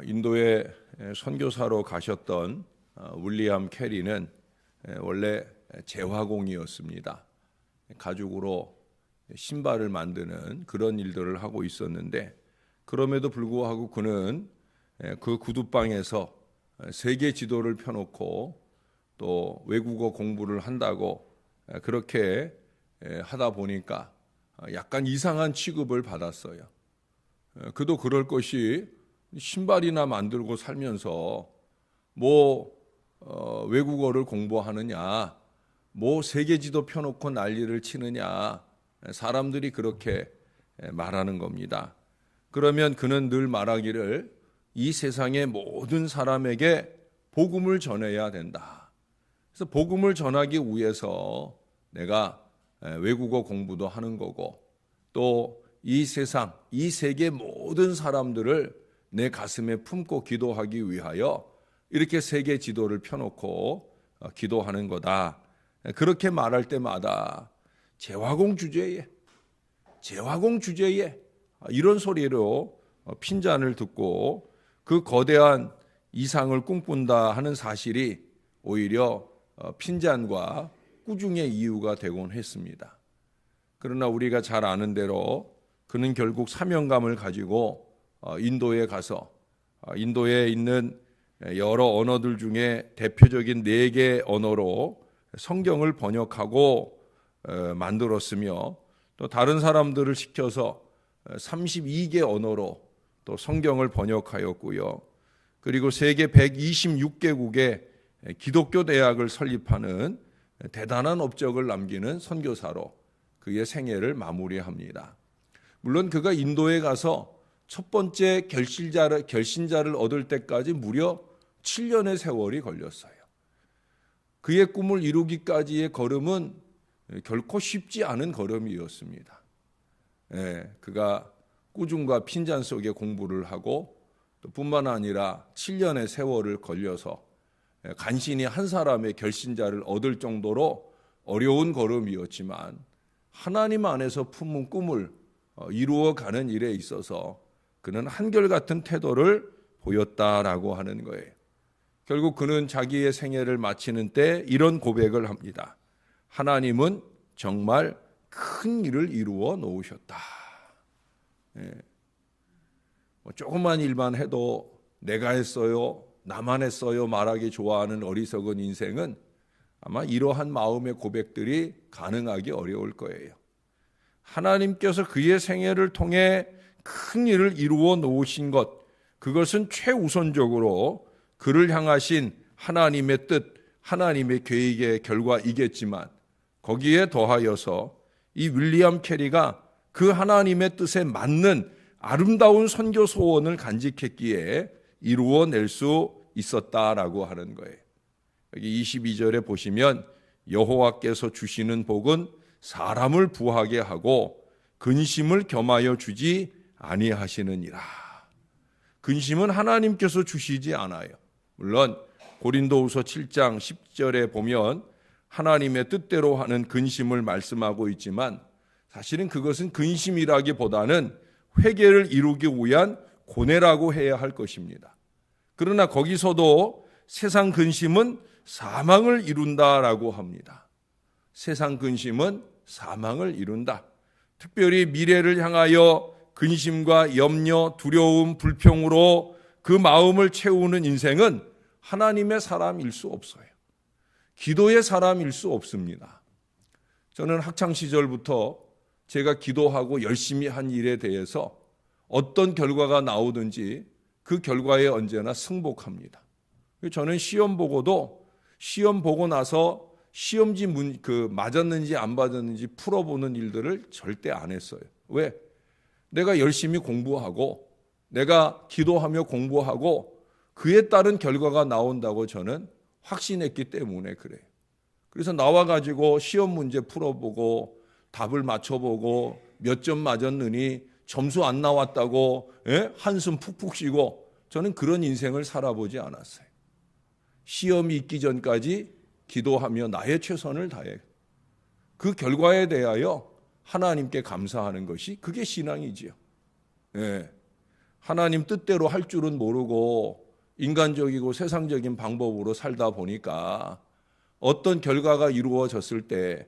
인도에 선교사로 가셨던 윌리엄 캐리는 원래 재화공이었습니다. 가죽으로 신발을 만드는 그런 일들을 하고 있었는데, 그럼에도 불구하고 그는 그 구두방에서 세계 지도를 펴놓고 또 외국어 공부를 한다고 그렇게 하다 보니까 약간 이상한 취급을 받았어요. 그도 그럴 것이 신발이나 만들고 살면서 외국어를 공부하느냐, 세계 지도 펴놓고 난리를 치느냐, 사람들이 그렇게 말하는 겁니다. 그러면 그는 늘 말하기를 이 세상의 모든 사람에게 복음을 전해야 된다. 그래서 복음을 전하기 위해서 내가 외국어 공부도 하는 거고, 또 이 세상, 이 세계 모든 사람들을 내 가슴에 품고 기도하기 위하여 이렇게 세계 지도를 펴놓고 기도하는 거다. 그렇게 말할 때마다 재화공 주제에 이런 소리로 핀잔을 듣고 그 거대한 이상을 꿈꾼다 하는 사실이 오히려 핀잔과 꾸중의 이유가 되곤 했습니다. 그러나 우리가 잘 아는 대로 그는 결국 사명감을 가지고 인도에 가서 인도에 있는 여러 언어들 중에 대표적인 4개 언어로 성경을 번역하고 만들었으며, 또 다른 사람들을 시켜서 32개 언어로 또 성경을 번역하였고요. 그리고 세계 126개국에 기독교 대학을 설립하는 대단한 업적을 남기는 선교사로 그의 생애를 마무리합니다. 물론 그가 인도에 가서 첫 번째 결신자를 얻을 때까지 무려 7년의 세월이 걸렸어요. 그의 꿈을 이루기까지의 걸음은 결코 쉽지 않은 걸음이었습니다. 그가 꾸중과 핀잔 속에 공부를 하고, 또 뿐만 아니라 7년의 세월을 걸려서 간신히 한 사람의 결신자를 얻을 정도로 어려운 걸음이었지만, 하나님 안에서 품은 꿈을 이루어가는 일에 있어서 그는 한결같은 태도를 보였다라고 하는 거예요. 결국 그는 자기의 생애를 마치는 때 이런 고백을 합니다. 하나님은 정말 큰 일을 이루어 놓으셨다. 조그만 일만 해도 내가 했어요, 나만 했어요 말하기 좋아하는 어리석은 인생은 아마 이러한 마음의 고백들이 가능하기 어려울 거예요. 하나님께서 그의 생애를 통해 큰 일을 이루어 놓으신 것, 그것은 최우선적으로 그를 향하신 하나님의 뜻, 하나님의 계획의 결과이겠지만, 거기에 더하여서 이 윌리엄 캐리가 그 하나님의 뜻에 맞는 아름다운 선교 소원을 간직했기에 이루어낼 수 있었다라고 하는 거예요. 여기 22절에 보시면 여호와께서 주시는 복은 사람을 부하게 하고 근심을 겸하여 주지 아니하시느니라. 근심은 하나님께서 주시지 않아요. 물론 고린도후서 7장 10절에 보면 하나님의 뜻대로 하는 근심을 말씀하고 있지만, 사실은 그것은 근심이라기보다는 회개를 이루기 위한 고뇌라고 해야 할 것입니다. 그러나 거기서도 세상 근심은 사망을 이룬다라고 합니다. 세상 근심은 사망을 이룬다. 특별히 미래를 향하여 근심과 염려, 두려움, 불평으로 그 마음을 채우는 인생은 하나님의 사람일 수 없어요. 기도의 사람일 수 없습니다. 저는 학창시절부터 제가 기도하고 열심히 한 일에 대해서 어떤 결과가 나오든지 그 결과에 언제나 승복합니다. 저는 시험 보고 나서 시험지 맞았는지 안 맞았는지 풀어보는 일들을 절대 안 했어요. 왜? 내가 열심히 공부하고 내가 기도하며 공부하고 그에 따른 결과가 나온다고 저는 확신했기 때문에 그래요. 그래서 나와가지고 시험 문제 풀어보고 답을 맞춰보고 몇 점 맞았느니 점수 안 나왔다고 한숨 푹푹 쉬고, 저는 그런 인생을 살아보지 않았어요. 시험이 있기 전까지 기도하며 나의 최선을 다해 그 결과에 대하여 하나님께 감사하는 것이 그게 신앙이지요. 하나님 뜻대로 할 줄은 모르고 인간적이고 세상적인 방법으로 살다 보니까 어떤 결과가 이루어졌을 때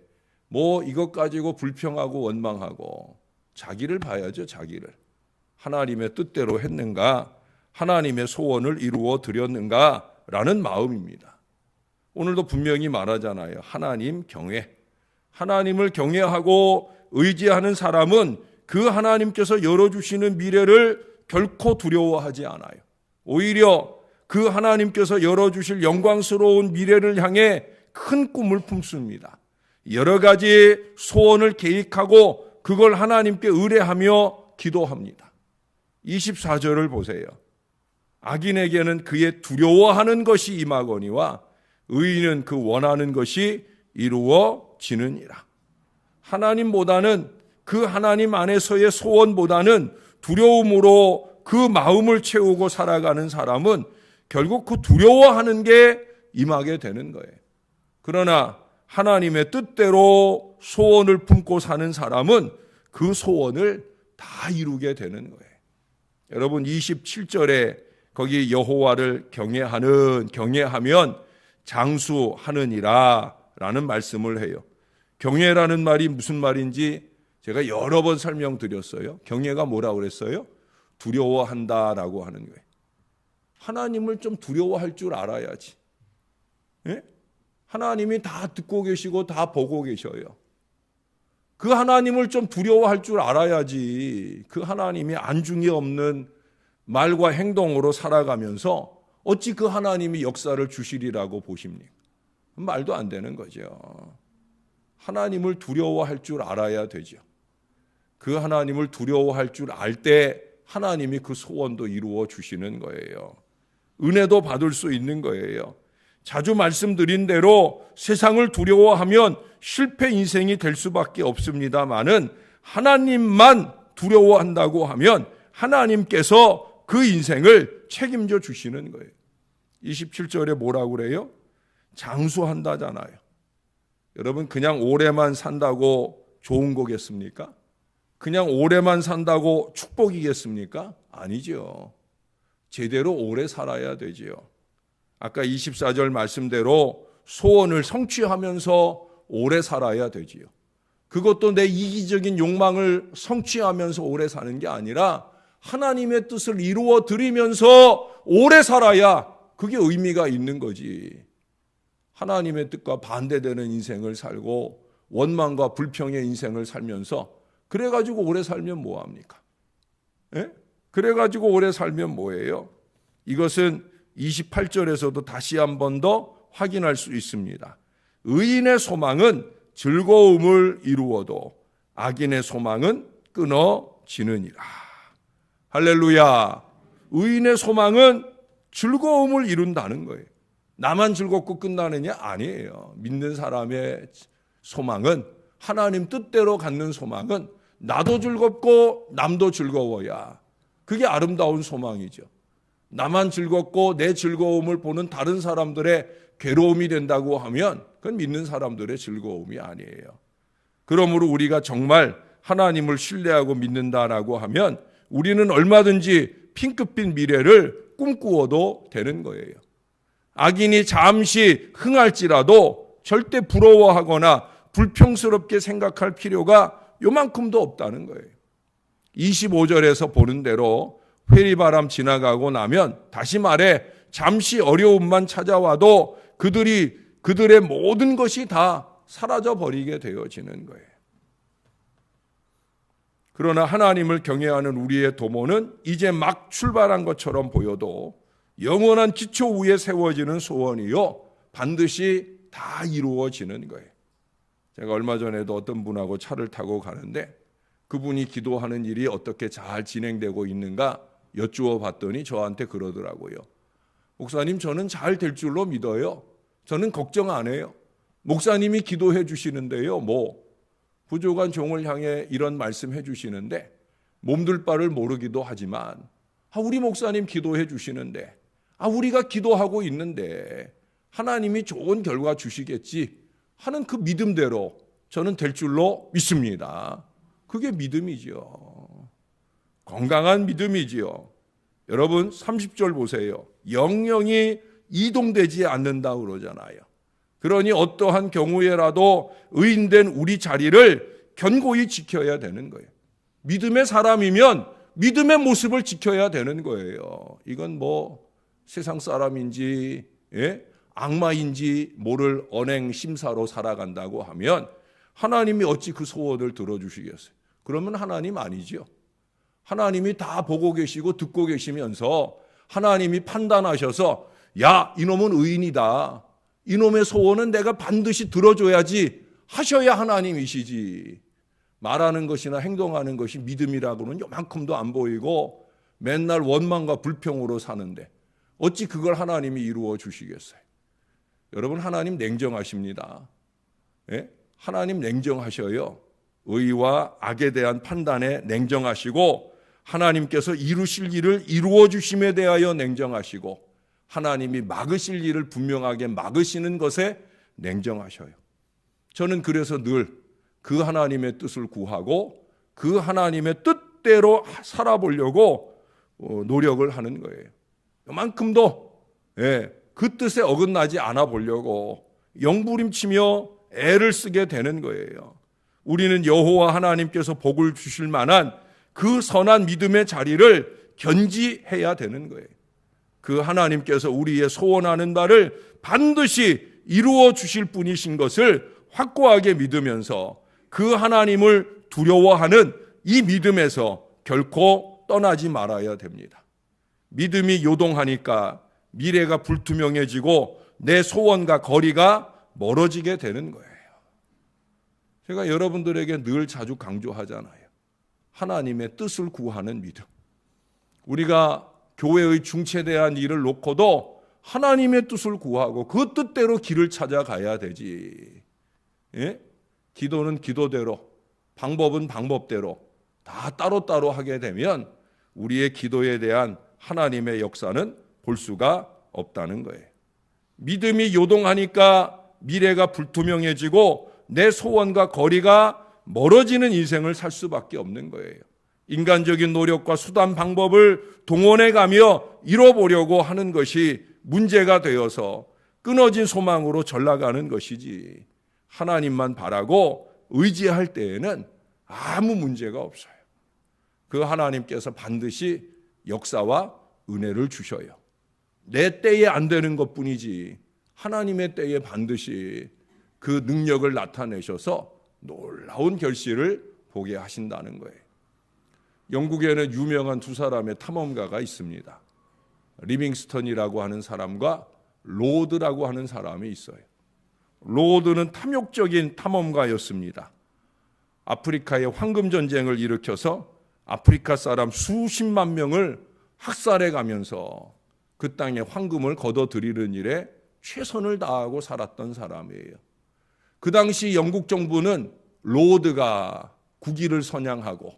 뭐 이것 가지고 불평하고 원망하고 자기를 봐야죠. 자기를. 하나님의 뜻대로 했는가? 하나님의 소원을 이루어 드렸는가라는 마음입니다. 오늘도 분명히 말하잖아요. 하나님 경외. 하나님을 경외하고 의지하는 사람은 그 하나님께서 열어주시는 미래를 결코 두려워하지 않아요. 오히려 그 하나님께서 열어주실 영광스러운 미래를 향해 큰 꿈을 품습니다. 여러 가지 소원을 계획하고 그걸 하나님께 의뢰하며 기도합니다. 24절을 보세요. 악인에게는 그의 두려워하는 것이 임하거니와 의인은 그 원하는 것이 이루어지느니라. 하나님보다는 그 하나님 안에서의 소원보다는 두려움으로 그 마음을 채우고 살아가는 사람은 결국 그 두려워하는 게 임하게 되는 거예요. 그러나 하나님의 뜻대로 소원을 품고 사는 사람은 그 소원을 다 이루게 되는 거예요. 여러분 27절에 거기 여호와를 경외하면 장수하느니라 라는 말씀을 해요. 경외라는 말이 무슨 말인지 제가 여러 번 설명드렸어요. 경외가 뭐라고 그랬어요? 두려워한다라고 하는 거예요. 하나님을 좀 두려워할 줄 알아야지. 예? 하나님이 다 듣고 계시고 다 보고 계셔요. 그 하나님을 좀 두려워할 줄 알아야지. 그 하나님이 안중이 없는 말과 행동으로 살아가면서 어찌 그 하나님이 역사를 주시리라고 보십니까? 말도 안 되는 거죠. 하나님을 두려워할 줄 알아야 되죠. 그 하나님을 두려워할 줄 알 때 하나님이 그 소원도 이루어 주시는 거예요. 은혜도 받을 수 있는 거예요. 자주 말씀드린 대로 세상을 두려워하면 실패 인생이 될 수밖에 없습니다마는 하나님만 두려워한다고 하면 하나님께서 그 인생을 책임져 주시는 거예요. 27절에 뭐라고 그래요? 장수한다잖아요. 여러분 그냥 오래만 산다고 좋은 거겠습니까? 그냥 오래만 산다고 축복이겠습니까? 아니죠. 제대로 오래 살아야 되지요. 아까 24절 말씀대로 소원을 성취하면서 오래 살아야 되지요. 그것도 내 이기적인 욕망을 성취하면서 오래 사는 게 아니라 하나님의 뜻을 이루어 드리면서 오래 살아야 그게 의미가 있는 거지. 하나님의 뜻과 반대되는 인생을 살고 원망과 불평의 인생을 살면서 그래가지고 오래 살면 뭐합니까? 예? 그래가지고 오래 살면 뭐예요? 이것은 28절에서도 다시 한 번 더 확인할 수 있습니다. 의인의 소망은 즐거움을 이루어도 악인의 소망은 끊어지느니라. 할렐루야. 의인의 소망은 즐거움을 이룬다는 거예요. 나만 즐겁고 끝나느냐? 아니에요. 믿는 사람의 소망은 하나님 뜻대로 갖는 소망은 나도 즐겁고 남도 즐거워야 그게 아름다운 소망이죠. 나만 즐겁고 내 즐거움을 보는 다른 사람들의 괴로움이 된다고 하면 그건 믿는 사람들의 즐거움이 아니에요. 그러므로 우리가 정말 하나님을 신뢰하고 믿는다라고 하면 우리는 얼마든지 핑크빛 미래를 꿈꾸어도 되는 거예요. 악인이 잠시 흥할지라도 절대 부러워하거나 불평스럽게 생각할 필요가 요만큼도 없다는 거예요. 25절에서 보는 대로 회리바람 지나가고 나면 다시 말해 잠시 어려움만 찾아와도 그들의 모든 것이 다 사라져 버리게 되어지는 거예요. 그러나 하나님을 경외하는 우리의 도모는 이제 막 출발한 것처럼 보여도 영원한 기초 위에 세워지는 소원이요 반드시 다 이루어지는 거예요. 제가 얼마 전에도 어떤 분하고 차를 타고 가는데 그분이 기도하는 일이 어떻게 잘 진행되고 있는가 여쭈어 봤더니 저한테 그러더라고요. 목사님, 저는 잘 될 줄로 믿어요. 저는 걱정 안 해요. 목사님이 기도해 주시는데요. 부족한 종을 향해 이런 말씀해 주시는데 몸둘 바를 모르기도 하지만 우리 목사님 기도해 주시는데 우리가 기도하고 있는데 하나님이 좋은 결과 주시겠지 하는 그 믿음대로 저는 될 줄로 믿습니다. 그게 믿음이지요. 건강한 믿음이지요. 여러분 30절 보세요. 영영이 이동되지 않는다고 그러잖아요. 그러니 어떠한 경우에라도 의인된 우리 자리를 견고히 지켜야 되는 거예요. 믿음의 사람이면 믿음의 모습을 지켜야 되는 거예요. 이건 뭐 세상 사람인지 악마인지 모를 언행 심사로 살아간다고 하면 하나님이 어찌 그 소원을 들어주시겠어요? 그러면 하나님 아니죠. 하나님이 다 보고 계시고 듣고 계시면서 하나님이 판단하셔서 야, 이놈은 의인이다. 이놈의 소원은 내가 반드시 들어줘야지 하셔야 하나님이시지. 말하는 것이나 행동하는 것이 믿음이라고는 요만큼도 안 보이고 맨날 원망과 불평으로 사는데 어찌 그걸 하나님이 이루어 주시겠어요? 여러분, 하나님 냉정하십니다. 하나님 냉정하셔요. 의와 악에 대한 판단에 냉정하시고 하나님께서 이루실 일을 이루어 주심에 대하여 냉정하시고 하나님이 막으실 일을 분명하게 막으시는 것에 냉정하셔요. 저는 그래서 늘 그 하나님의 뜻을 구하고 그 하나님의 뜻대로 살아보려고 노력을 하는 거예요. 요만큼도 그 뜻에 어긋나지 않아 보려고 영부림치며 애를 쓰게 되는 거예요. 우리는 여호와 하나님께서 복을 주실 만한 그 선한 믿음의 자리를 견지해야 되는 거예요. 그 하나님께서 우리의 소원하는 바를 반드시 이루어 주실 분이신 것을 확고하게 믿으면서 그 하나님을 두려워하는 이 믿음에서 결코 떠나지 말아야 됩니다. 믿음이 요동하니까 미래가 불투명해지고 내 소원과 거리가 멀어지게 되는 거예요. 제가 여러분들에게 늘 자주 강조하잖아요. 하나님의 뜻을 구하는 믿음. 우리가 교회의 중체대한 일을 놓고도 하나님의 뜻을 구하고 그 뜻대로 길을 찾아가야 되지. 기도는 기도대로, 방법은 방법대로 다 따로따로 하게 되면 우리의 기도에 대한 하나님의 역사는 볼 수가 없다는 거예요. 믿음이 요동하니까 미래가 불투명해지고 내 소원과 거리가 멀어지는 인생을 살 수밖에 없는 거예요. 인간적인 노력과 수단 방법을 동원해가며 이뤄보려고 하는 것이 문제가 되어서 끊어진 소망으로 전락하는 것이지, 하나님만 바라고 의지할 때에는 아무 문제가 없어요. 그 하나님께서 반드시 역사와 은혜를 주셔요. 내 때에 안 되는 것뿐이지 하나님의 때에 반드시 그 능력을 나타내셔서 놀라운 결실을 보게 하신다는 거예요. 영국에는 유명한 두 사람의 탐험가가 있습니다. 리빙스턴이라고 하는 사람과 로드라고 하는 사람이 있어요. 로드는 탐욕적인 탐험가였습니다. 아프리카의 황금전쟁을 일으켜서 아프리카 사람 수십만 명을 학살해 가면서 그 땅에 황금을 거둬들이는 일에 최선을 다하고 살았던 사람이에요. 그 당시 영국 정부는 로드가 국위를 선양하고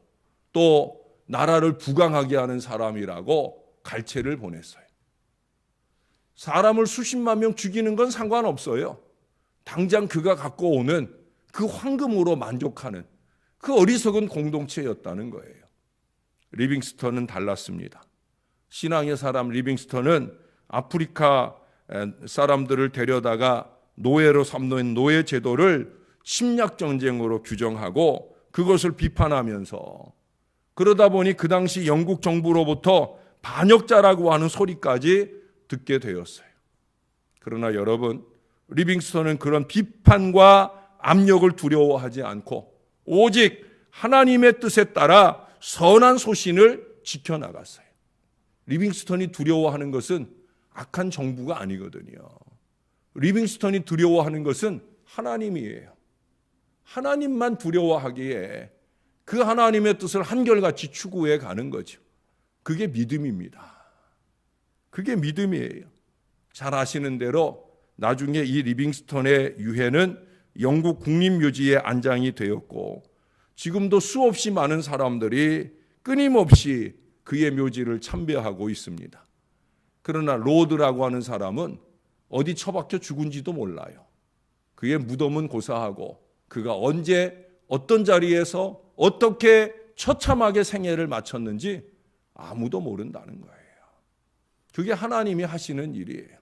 또 나라를 부강하게 하는 사람이라고 갈채를 보냈어요. 사람을 수십만 명 죽이는 건 상관없어요. 당장 그가 갖고 오는 그 황금으로 만족하는 그 어리석은 공동체였다는 거예요. 리빙스턴은 달랐습니다. 신앙의 사람 리빙스턴은 아프리카 사람들을 데려다가 노예로 삼는 노예 제도를 침략 전쟁으로 규정하고 그것을 비판하면서, 그러다 보니 그 당시 영국 정부로부터 반역자라고 하는 소리까지 듣게 되었어요. 그러나 여러분, 리빙스턴은 그런 비판과 압력을 두려워하지 않고 오직 하나님의 뜻에 따라 선한 소신을 지켜나갔어요. 리빙스턴이 두려워하는 것은 악한 정부가 아니거든요. 리빙스턴이 두려워하는 것은 하나님이에요. 하나님만 두려워하기에 그 하나님의 뜻을 한결같이 추구해 가는 거죠. 그게 믿음입니다. 그게 믿음이에요. 잘 아시는 대로 나중에 이 리빙스턴의 유해는 영국 국립묘지에 안장이 되었고 지금도 수없이 많은 사람들이 끊임없이 그의 묘지를 참배하고 있습니다. 그러나 로드라고 하는 사람은 어디 처박혀 죽은지도 몰라요. 그의 무덤은 고사하고 그가 언제 어떤 자리에서 어떻게 처참하게 생애를 마쳤는지 아무도 모른다는 거예요. 그게 하나님이 하시는 일이에요.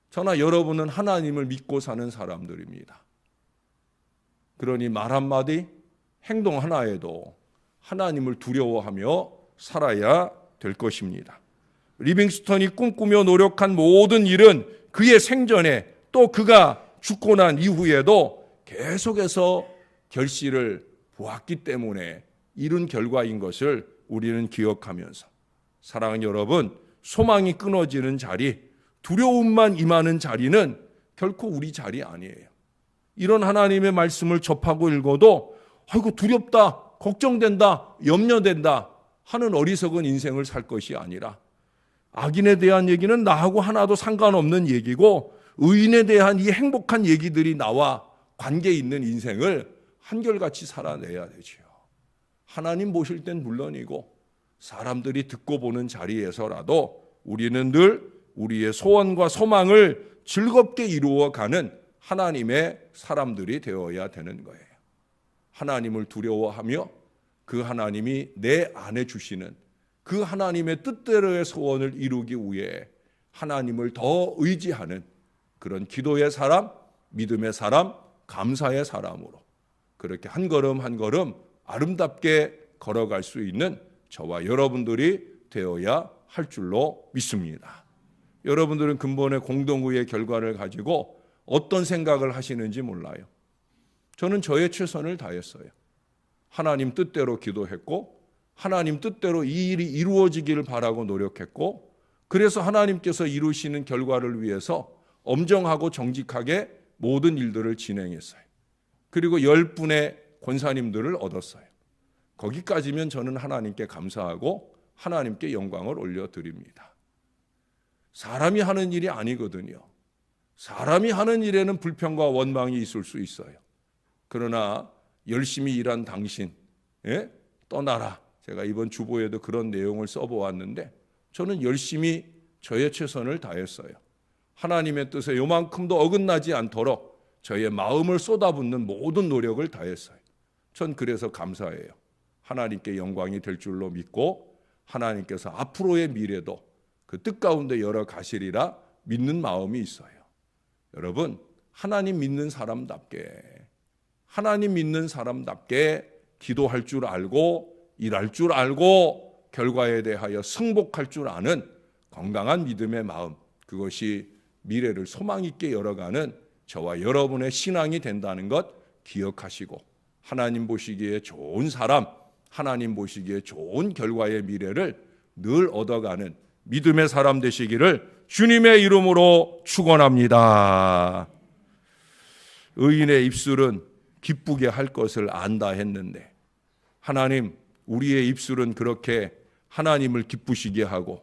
저나 여러분은 하나님을 믿고 사는 사람들입니다. 그러니 말 한마디, 행동 하나에도 하나님을 두려워하며 살아야 될 것입니다. 리빙스턴이 꿈꾸며 노력한 모든 일은 그의 생전에 또 그가 죽고 난 이후에도 계속해서 결실을 보았기 때문에 이룬 결과인 것을 우리는 기억하면서, 사랑하는 여러분, 소망이 끊어지는 자리, 두려움만 임하는 자리는 결코 우리 자리 아니에요. 이런 하나님의 말씀을 접하고 읽어도 아이고 두렵다, 걱정된다, 염려된다 하는 어리석은 인생을 살 것이 아니라, 악인에 대한 얘기는 나하고 하나도 상관없는 얘기고 의인에 대한 이 행복한 얘기들이 나와 관계 있는 인생을 한결같이 살아내야 되지요. 하나님 보실 땐 물론이고 사람들이 듣고 보는 자리에서라도 우리는 늘 우리의 소원과 소망을 즐겁게 이루어가는 하나님의 사람들이 되어야 되는 거예요. 하나님을 두려워하며 그 하나님이 내 안에 주시는 그 하나님의 뜻대로의 소원을 이루기 위해 하나님을 더 의지하는 그런 기도의 사람, 믿음의 사람, 감사의 사람으로 그렇게 한 걸음 한 걸음 아름답게 걸어갈 수 있는 저와 여러분들이 되어야 할 줄로 믿습니다. 여러분들은 근본의 공동의의 결과를 가지고 어떤 생각을 하시는지 몰라요. 저는 저의 최선을 다했어요. 하나님 뜻대로 기도했고 하나님 뜻대로 이 일이 이루어지기를 바라고 노력했고, 그래서 하나님께서 이루시는 결과를 위해서 엄정하고 정직하게 모든 일들을 진행했어요. 그리고 10분의 권사님들을 얻었어요. 거기까지면 저는 하나님께 감사하고 하나님께 영광을 올려드립니다. 사람이 하는 일이 아니거든요. 사람이 하는 일에는 불평과 원망이 있을 수 있어요. 그러나 열심히 일한 당신, 떠나라. 제가 이번 주보에도 그런 내용을 써보았는데 저는 열심히 저의 최선을 다했어요. 하나님의 뜻에 요만큼도 어긋나지 않도록 저의 마음을 쏟아붓는 모든 노력을 다했어요. 전 그래서 감사해요. 하나님께 영광이 될 줄로 믿고 하나님께서 앞으로의 미래도 그 뜻 가운데 열어가시리라 믿는 마음이 있어요. 여러분, 하나님 믿는 사람답게 기도할 줄 알고 일할 줄 알고 결과에 대하여 승복할 줄 아는 건강한 믿음의 마음, 그것이 미래를 소망 있게 열어가는 저와 여러분의 신앙이 된다는 것 기억하시고, 하나님 보시기에 좋은 사람, 하나님 보시기에 좋은 결과의 미래를 늘 얻어가는 믿음의 사람 되시기를 주님의 이름으로 축원합니다. 의인의 입술은 기쁘게 할 것을 안다 했는데, 하나님, 우리의 입술은 그렇게 하나님을 기쁘시게 하고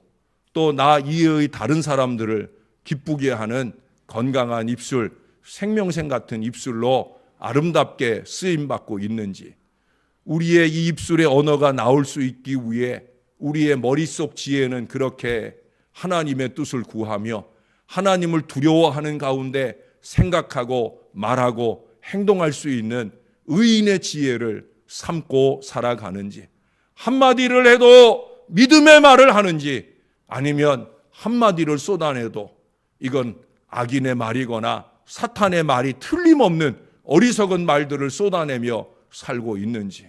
또 나 이외의 다른 사람들을 기쁘게 하는 건강한 입술, 생명샘 같은 입술로 아름답게 쓰임받고 있는지, 우리의 이 입술의 언어가 나올 수 있기 위해 우리의 머릿속 지혜는 그렇게 하나님의 뜻을 구하며 하나님을 두려워하는 가운데 생각하고 말하고 행동할 수 있는 의인의 지혜를 삼고 살아가는지, 한마디를 해도 믿음의 말을 하는지, 아니면 한마디를 쏟아내도 이건 악인의 말이거나 사탄의 말이 틀림없는 어리석은 말들을 쏟아내며 살고 있는지,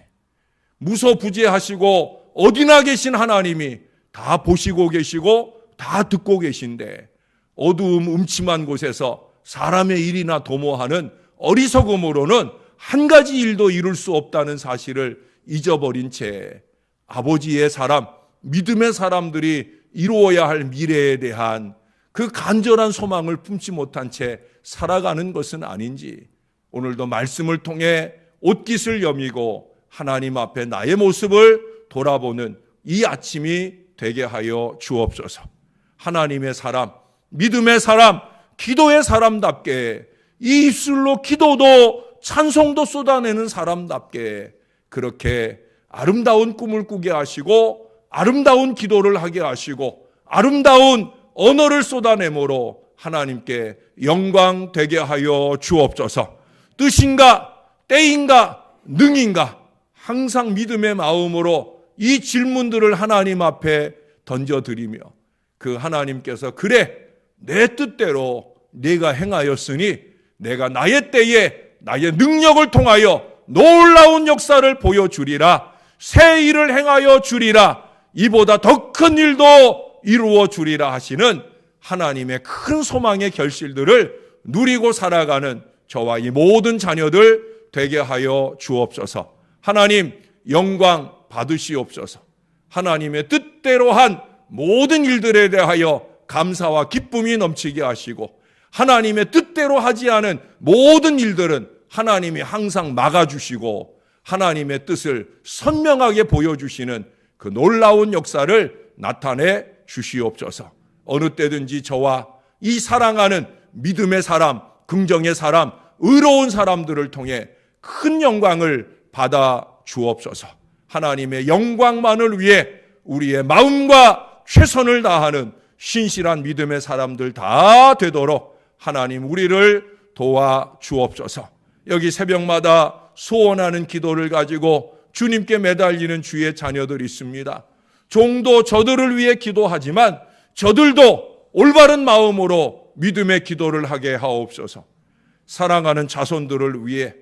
무소부재하시고 어디나 계신 하나님이 다 보시고 계시고 다 듣고 계신데 어두움 음침한 곳에서 사람의 일이나 도모하는 어리석음으로는 한 가지 일도 이룰 수 없다는 사실을 잊어버린 채 아버지의 사람, 믿음의 사람들이 이루어야 할 미래에 대한 그 간절한 소망을 품지 못한 채 살아가는 것은 아닌지, 오늘도 말씀을 통해 옷깃을 여미고 하나님 앞에 나의 모습을 돌아보는 이 아침이 되게 하여 주옵소서. 하나님의 사람, 믿음의 사람, 기도의 사람답게 이 입술로 기도도 찬송도 쏟아내는 사람답게 그렇게 아름다운 꿈을 꾸게 하시고 아름다운 기도를 하게 하시고 아름다운 언어를 쏟아내므로 하나님께 영광 되게 하여 주옵소서. 뜻인가 때인가 능인가 항상 믿음의 마음으로 이 질문들을 하나님 앞에 던져드리며 그 하나님께서 그래 내 뜻대로 네가 행하였으니 내가 나의 때에 나의 능력을 통하여 놀라운 역사를 보여주리라. 새 일을 행하여 주리라. 이보다 더 큰 일도 이루어 주리라 하시는 하나님의 큰 소망의 결실들을 누리고 살아가는 저와 이 모든 자녀들 되게 하여 주옵소서. 하나님 영광 받으시옵소서. 하나님의 뜻대로 한 모든 일들에 대하여 감사와 기쁨이 넘치게 하시고 하나님의 뜻대로 하지 않은 모든 일들은 하나님이 항상 막아주시고 하나님의 뜻을 선명하게 보여주시는 그 놀라운 역사를 나타내 주시옵소서. 어느 때든지 저와 이 사랑하는 믿음의 사람, 긍정의 사람, 의로운 사람들을 통해 큰 영광을 받아 주옵소서. 하나님의 영광만을 위해 우리의 마음과 최선을 다하는 신실한 믿음의 사람들 다 되도록 하나님 우리를 도와 주옵소서. 여기 새벽마다 소원하는 기도를 가지고 주님께 매달리는 주의 자녀들이 있습니다. 종도 저들을 위해 기도하지만 저들도 올바른 마음으로 믿음의 기도를 하게 하옵소서. 사랑하는 자손들을 위해,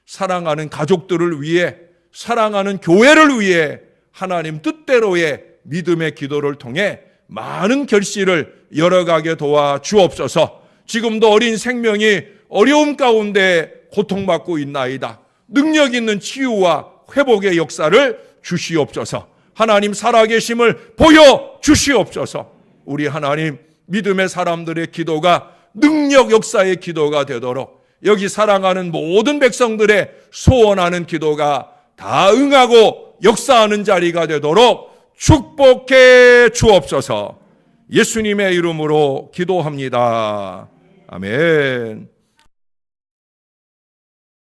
사랑하는 가족들을 위해, 사랑하는 교회를 위해 하나님 뜻대로의 믿음의 기도를 통해 많은 결실을 열어가게 도와 주옵소서. 지금도 어린 생명이 어려움 가운데 고통받고 있나이다. 능력 있는 치유와 회복의 역사를 주시옵소서. 하나님 살아계심을 보여주시옵소서. 우리 하나님 믿음의 사람들의 기도가 능력 역사의 기도가 되도록 여기 사랑하는 모든 백성들의 소원하는 기도가 다 응하고 역사하는 자리가 되도록 축복해 주옵소서. 예수님의 이름으로 기도합니다. 아멘.